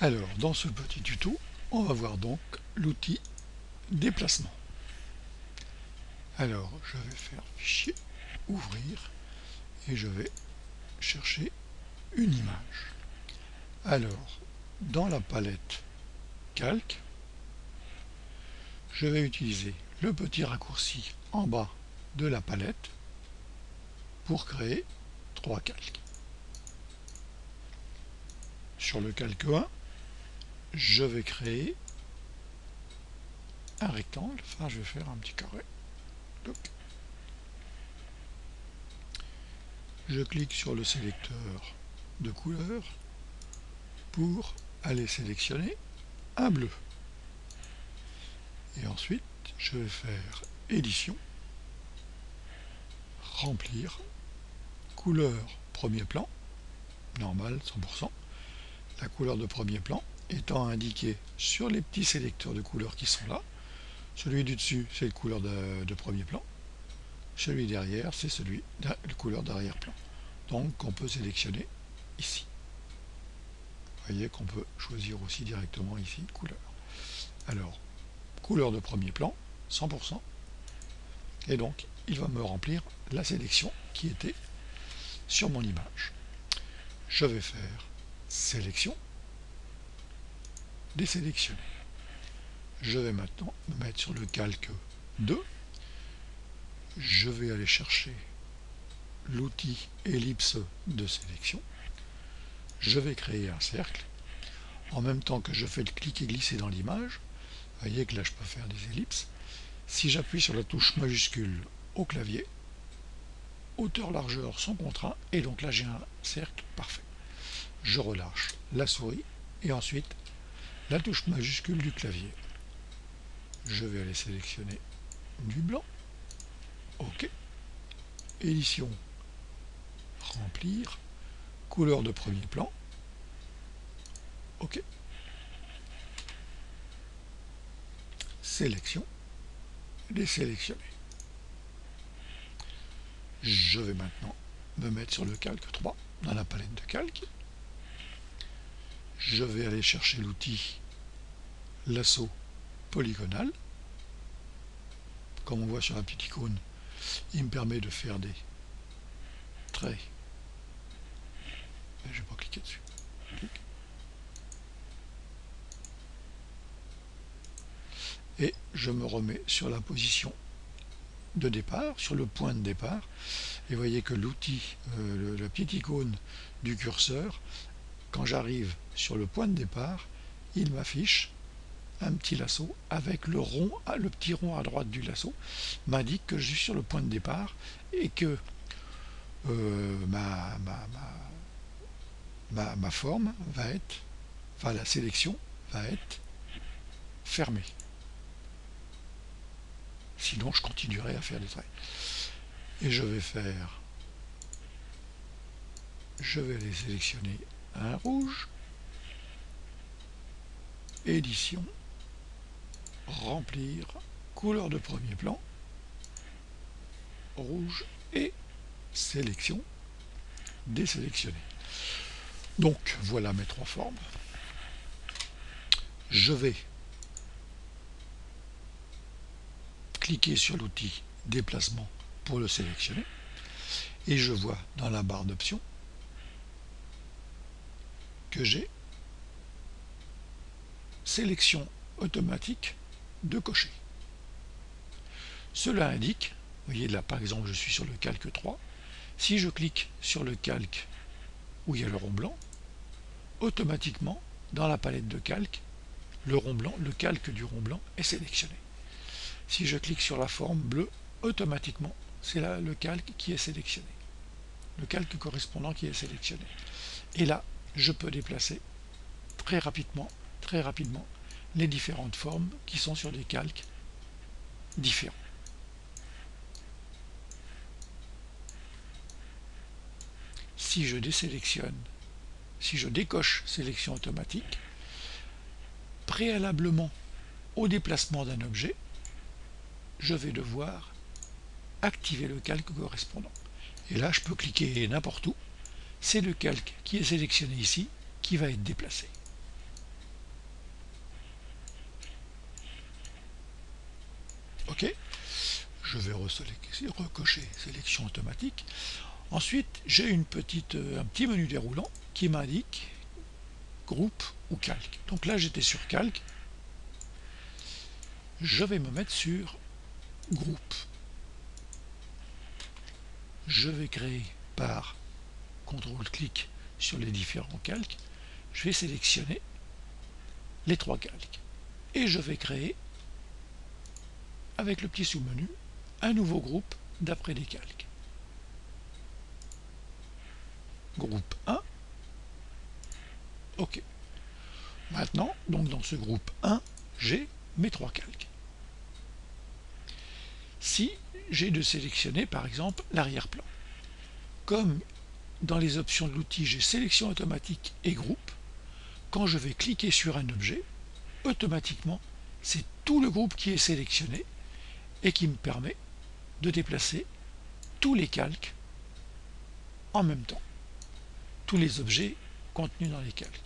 Alors, dans ce petit tuto, on va voir donc l'outil déplacement. Alors, je vais faire fichier, ouvrir, et je vais chercher une image. Alors, dans la palette calque, je vais utiliser le petit raccourci en bas de la palette pour créer 3 calques. Sur le calque 1, je vais créer un rectangle, enfin je vais faire un petit carré. Donc, je clique sur le sélecteur de couleur pour aller sélectionner un bleu. Et ensuite, je vais faire édition, remplir, couleur premier plan, normal 100%, la couleur de premier plan étant indiquée sur les petits sélecteurs de couleurs qui sont là. Celui du dessus, c'est la couleur de premier plan. Celui derrière, c'est celui de la couleur d'arrière-plan. Donc, on peut sélectionner ici. Vous voyez qu'on peut choisir aussi directement ici couleur. Alors, couleur de premier plan, 100%. Et donc, il va me remplir la sélection qui était sur mon image. Je vais faire sélection, désélectionner. Je vais maintenant me mettre sur le calque 2. Je vais aller chercher l'outil ellipse de sélection. Je vais créer un cercle. En même temps que je fais le clic et glisser dans l'image, vous voyez que là je peux faire des ellipses. Si j'appuie sur la touche majuscule au clavier, hauteur, largeur sont contraints, et donc là j'ai un cercle parfait. Je relâche la souris et ensuite la touche majuscule du clavier. Je vais aller sélectionner du blanc. OK. Édition, remplir, couleur de premier plan. OK. Sélection, désélectionner. Je vais maintenant me mettre sur le calque 3 dans la palette de calque. Je vais aller chercher l'outil lasso polygonal. Comme on voit sur la petite icône, il me permet de faire des traits. Je ne vais pas cliquer dessus. Et je me remets sur la position de départ, sur le point de départ. Et vous voyez que l'outil, la petite icône du curseur, quand j'arrive sur le point de départ, il m'affiche un petit lasso avec le petit rond à droite du lasso, m'indique que je suis sur le point de départ et que ma forme va être, enfin la sélection va être fermée. Sinon je continuerai à faire des traits. Et je vais les sélectionner un rouge, édition, remplir, couleur de premier plan, rouge, et sélection, désélectionner. Donc voilà mes 3 formes. Je vais cliquer sur l'outil déplacement pour le sélectionner et je vois dans la barre d'options que j'ai sélection automatique de cocher. Cela indique, vous voyez là par exemple je suis sur le calque 3, si je clique sur le calque où il y a le rond blanc, automatiquement dans la palette de calque, le rond blanc, le calque du rond blanc est sélectionné. Si je clique sur la forme bleue, automatiquement c'est là le calque qui est sélectionné, le calque correspondant qui est sélectionné. Et là je peux déplacer très rapidement les différentes formes qui sont sur des calques différents. Si je désélectionne, si je décoche sélection automatique, préalablement au déplacement d'un objet, je vais devoir activer le calque correspondant. Et là, je peux cliquer n'importe où. C'est le calque qui est sélectionné ici qui va être déplacé. OK. Je vais recocher sélection automatique. Ensuite, j'ai un petit menu déroulant qui m'indique groupe ou calque. Donc là, j'étais sur calque. Je vais me mettre sur groupe. Je vais créer par CTRL-clic sur les différents calques. Je vais sélectionner les 3 calques. Et je vais créer, avec le petit sous-menu, un nouveau groupe d'après les calques. Groupe 1. OK. Maintenant, donc dans ce groupe 1, j'ai mes 3 calques. Si j'ai de sélectionner par exemple l'arrière-plan, comme dans les options de l'outil j'ai sélection automatique et groupe, quand je vais cliquer sur un objet, automatiquement c'est tout le groupe qui est sélectionné et qui me permet de déplacer tous les calques en même temps, tous les objets contenus dans les calques.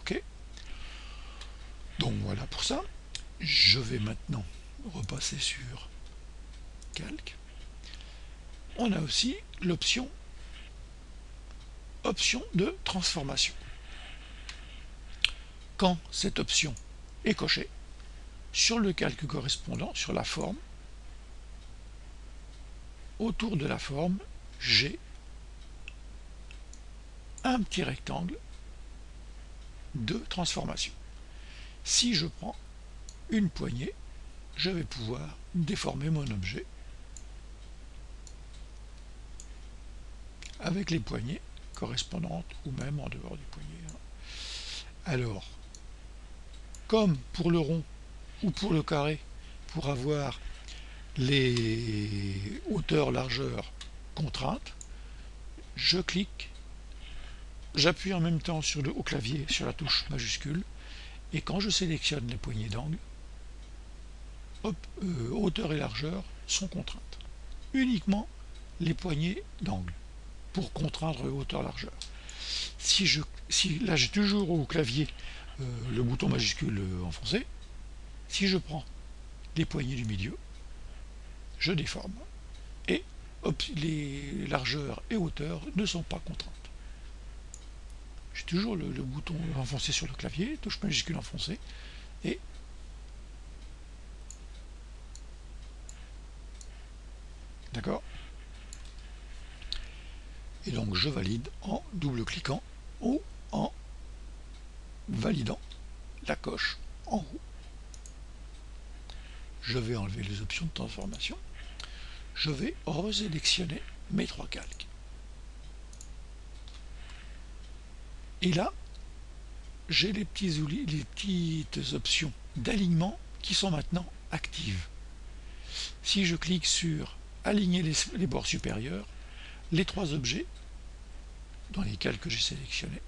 OK. Donc voilà pour ça. Je vais maintenant repasser sur calque. On a aussi l'option de transformation. Quand cette option est cochée, sur le calque correspondant, sur la forme, autour de la forme, j'ai un petit rectangle de transformation. Si je prends une poignée, je vais pouvoir déformer mon objet avec les poignées correspondantes ou même en dehors du poignet. Alors, comme pour le rond ou pour le carré, pour avoir les hauteurs, largeurs contraintes, je clique, j'appuie en même temps au clavier sur la touche majuscule, et quand je sélectionne les poignées d'angle, hauteur et largeur sont contraintes. Uniquement les poignées d'angle pour contraindre hauteur-largeur. Là j'ai toujours au clavier le bouton majuscule enfoncé. Si je prends les poignées du milieu, je déforme et les largeurs et hauteurs ne sont pas contraintes. J'ai toujours le bouton enfoncé sur le clavier, touche majuscule enfoncée, et d'accord. Et donc je valide en double-cliquant ou en validant la coche en haut. Je vais enlever les options de transformation. Je vais resélectionner mes 3 calques. Et là, j'ai les petites options d'alignement qui sont maintenant actives. Si je clique sur aligner les bords supérieurs, les 3 objets dans les calques que j'ai sélectionnés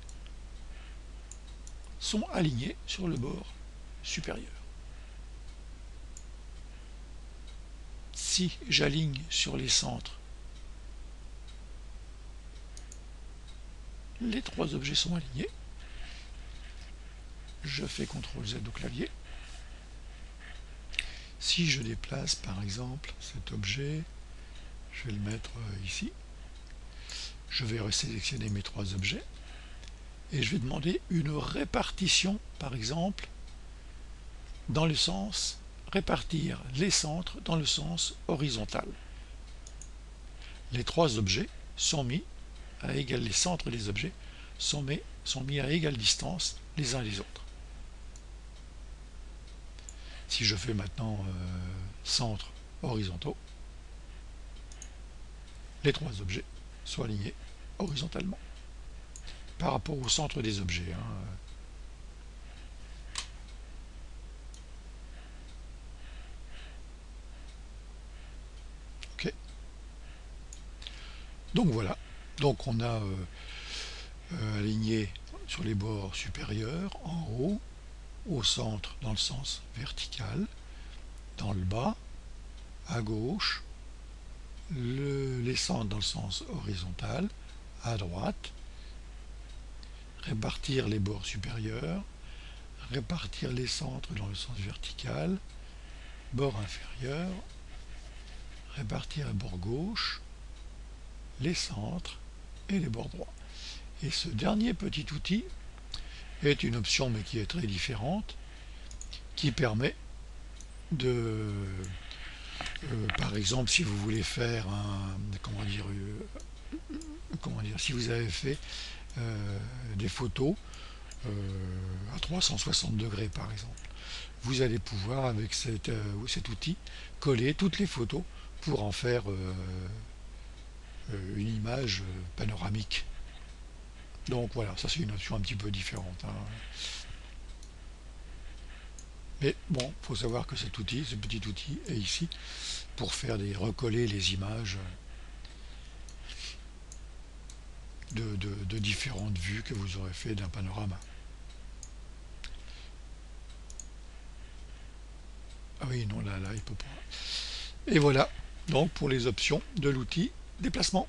sont alignés sur le bord supérieur. Si j'aligne sur les centres, les 3 objets sont alignés. Je fais CTRL-Z au clavier. Si je déplace par exemple cet objet, je vais le mettre ici. Je vais resélectionner mes 3 objets et je vais demander une répartition, par exemple, dans le sens, répartir les centres dans le sens horizontal. Les 3 objets sont mis à égale, les centres des objets sont mis à égale distance les uns les autres. Si je fais maintenant centres horizontaux, les 3 objets sont alignés horizontalement par rapport au centre des objets. Ok. Donc voilà. Donc on a aligné sur les bords supérieurs, en haut, au centre dans le sens vertical, dans le bas, à gauche, les centres dans le sens horizontal, à droite, répartir les bords supérieurs, répartir les centres dans le sens vertical, bord inférieur, répartir à bord gauche, les centres et les bords droits. Et ce dernier petit outil est une option, mais qui est très différente, qui permet de, par exemple, si vous voulez faire un, si vous avez fait des photos à 360 degrés par exemple, vous allez pouvoir avec cet outil coller toutes les photos pour en faire une image panoramique. Donc voilà, ça c'est une option un petit peu différente, hein. Mais bon, il faut savoir que cet outil, ce petit outil est ici pour faire recoller les images de différentes vues que vous aurez fait d'un panorama. Ah oui, non, là, il peut pas. Et voilà, donc pour les options de l'outil déplacement.